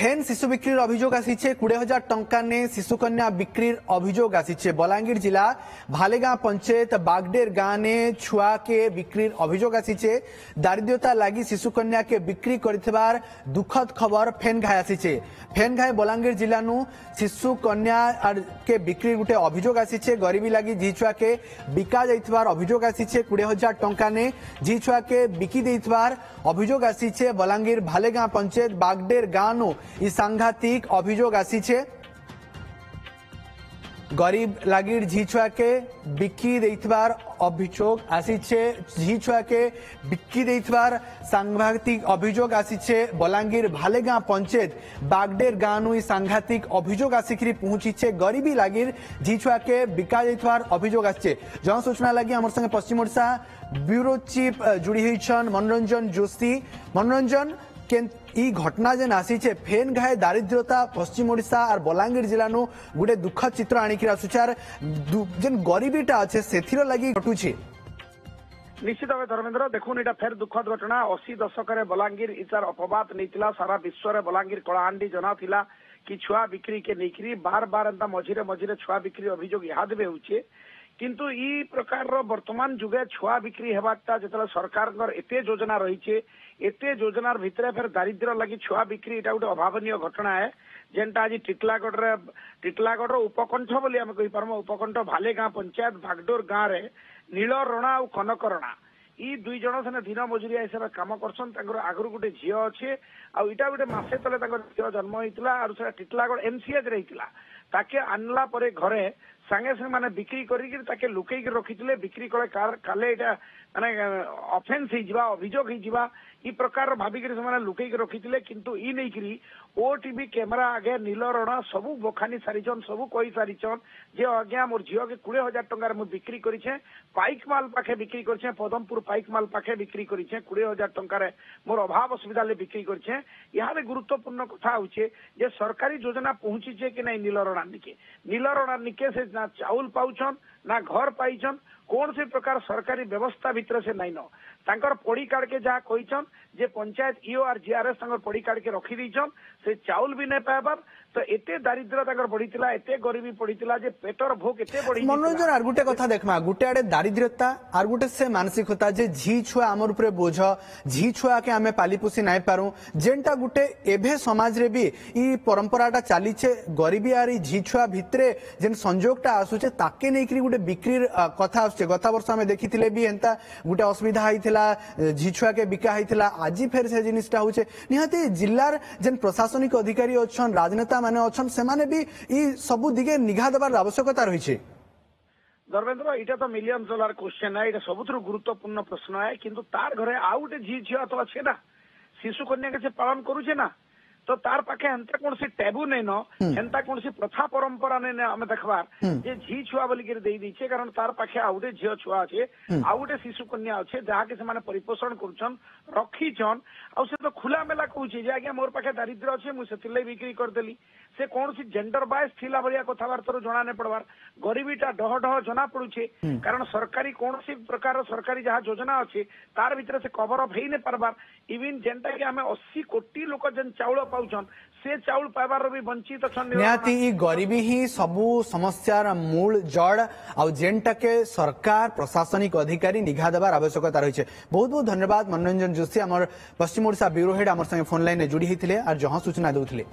फेन शिशु बिक्री अभियोग आसीचे 20,000 टंका ने शिशु कन्या बिक्री अभियोग आसीचे। बलांगीर जिला भालेगां पंचायत बागडेर गांव ने छुआ के बिक्री अभियोग आसीचे। दारिद्र्यता लगी शिशु कन्या के बिक्री करथिबार दुखद खबर फेन घाय आसीचे। फेन घाय बलांगीर जिला नु शिशु कन्या के बिक्री गुटे अभियोग आसीचे। गरीबी लगी झी छुआ के बिका जाइथिबार अभियोग आसीचे। 20,000 टंका ने झी छुआ के बिकी देइथिबार अभियोग आसीचे। बलांगीर भालेगां पंचायत बागडेर गांव इ सांघातिक अभियोग आसीचे। गरीब लागिर झी छुआ के बिकी देइथिबार अभियोग आसीचे। झी छुआ के बिकी देइथिबार सांघातिक अभियोग आसीचे। बलांगीर भालेगां पंचायत बागडेर गांव इ सांघातिक अभियोग आसिकरी पहुंचीचे। गरीबी लागिर झी छुआ के बिका देइथिबार अभियोग आसीचे। जन सूचना लगी हमर संगे पश्चिम ओडिशा ब्यूरो चीफ जुड़ी होइछन मनोरंजन जोशी। मनोरंजन ई घटना जेन आसीचे फेन घाय दारिद्र्यता पश्चिम ओडिशा और बलांगीर जिला नु गुडे दुखद चित्र आनिक आसुचार जेन गरीबीटा अच्छे सेथिर लगी घटुछि। निश्चित भाव धर्मेन्द्र देखुन एटा फेर दुखद घटना 80 दशक बलांगीर इचार अपवाद नहीं सारा विश्व बलांगीर कलाहांडी जना थिला कि छुआ बिक्री के नहीं बार बार एंता मझिरे मझिरे छुआ बिक्री अभियोग इहाद भी होचे। किंतु ई प्रकार वर्तमान जुगे छुआ बिक्री हेबाटा जेतले सरकार एते योजना रही एते योजनार भितरे फिर दारिद्र्य लगी छुआ बिक्री एटा गोटे अभावनीय घटना है जेनटा आज टिटलागढ़ उपकंठ बोली आम कही पारम उपकंठ भालेगां पंचायत भागडोर गाँव रे नील रणा और कनक रणा ई दुई जन से दिन मजुरिया हिसाब से काम करसन। आगु गोटे झील अच्छे आईटा गोटे मसे तले झील जन्म होता और टिटलागढ़ एमसीएच रहीला ताके आनला परे घरे सांगे सांगे माने बिक्री करके लुकई रखी बिक्री कले काले एटा माने ऑफेंस हो अभियोग हो ई प्रकार भाविक लुकई रखी किंतु ई नहीं करी ओटीवी कैमेरा आगे नील रण सबू बखानी सारीचन सबू कही सारीचन जे आज्ञा मोर झील के 20,000 टंकार मु बिक्री करिछे। पाइक माल पाखे बिक्री करिछे पदमपुर पाइक माल पाखे बिक्री करिछे 20,000 टंकार मोर अभाव असुविधा ले बिक्री करिछे। यहाँ गुरुत्वपूर्ण कथा होचे जे सरकारी योजना पहुंची कि नहीं नील रण निके से ना चाउल पाउछन ना घर पाइछन कौन से प्रकार सरकारी व्यवस्था भितर से नाइन तांकर पड़ी कार्ड के जहाँ कहीचन जे पंचायत ईओ और जीआरएस तांकर पड़ी कार्ड के रखी दीचन से चाउल भी नहीं पाइबार तो एते दारिद्र्य तांकर बढ़ीतिला एते गरीबी पड़ीतिला जे पेटर भोग एते बढ़ी। मनोरंजन आर गुटे कथा देखमा गुटे आडे दारिद्र्यता आर गुटे से मानसिकता जे झी छुआ हमर ऊपर बोझ झी छुआ के हमें पाली पोसी नाइ पारू जेनटा गुटे एभे समाज रे भी ई परंपराटा चालीचे गरीबी आर झी छुआ भितरे जेन संजोगटा आसुचे ताके नै करी गुटे बिक्री कथा आसुचे। गत वर्ष हमें देखिथिले भी एंता गुटे असुविधा आइथिला झी छुआ के बिका आइथिला आज फेर से जिनिसटा होचे निहाती जिल्लार जेन प्रशासनिक अधिकारी अछन राजनेता माने अछन से माने भी ई सबु दिगे निघा देबार आवश्यकता रही। धर्मेन्द्र इटा तो मिलियन डॉलर क्वेश्चन है सबुठ गुरुत्वपूर्ण प्रश्न है किंतु तार घरे आउ गोटे झी झील तो अच्छे ना शिशु कन्या के पालन करुचे ना तो तार पाखे हेन्ता कौन सी टैबू नहीं न हेन्ता कौन सी प्रथा परंपरा नहीं आम देखबार जे झी छुआ बोलिक दे दीचे कारण तार पाखे आउ गोटे झील छुआ अच्छे आउ गोटे शिशु कन्या अच्छे जहाँ के से परिपोषण करुछन रखीचन आउ से तो खुला मेला कहूचे जे आज्ञा मोर पाखे दारिद्र्य अच्छे मुझे बिक्री करदेली से कौन सी जेंडर बायस थिला भलिया कथबार्ता जना नहीं पड़वार गरीबीटा डह डह जना पड़ुचे कारण सरकारी कौन सी प्रकार सरकारी जहाँ योजना अच्छे तार भीतर से कवर अप ही नहीं पारबार इवन जेनटा कि आम 80 कोटी लोक जेन चाउल पाउछन से चाउल पाइबार भी वंचित अछन। निहाती गरीबी ही सबू समस्यार मूल जड़ आ जेनटा के सरकार प्रशासनिक अधिकारी निघा देवार आवश्यकता रही। बहुत बहुत धन्यवाद मनोरंजन जोशी आमर पश्चिम ओडिशा ब्यूरो हेड आमर संगे फोन लाइन जुड़ी होते और जहाँ सूचना देउथिले।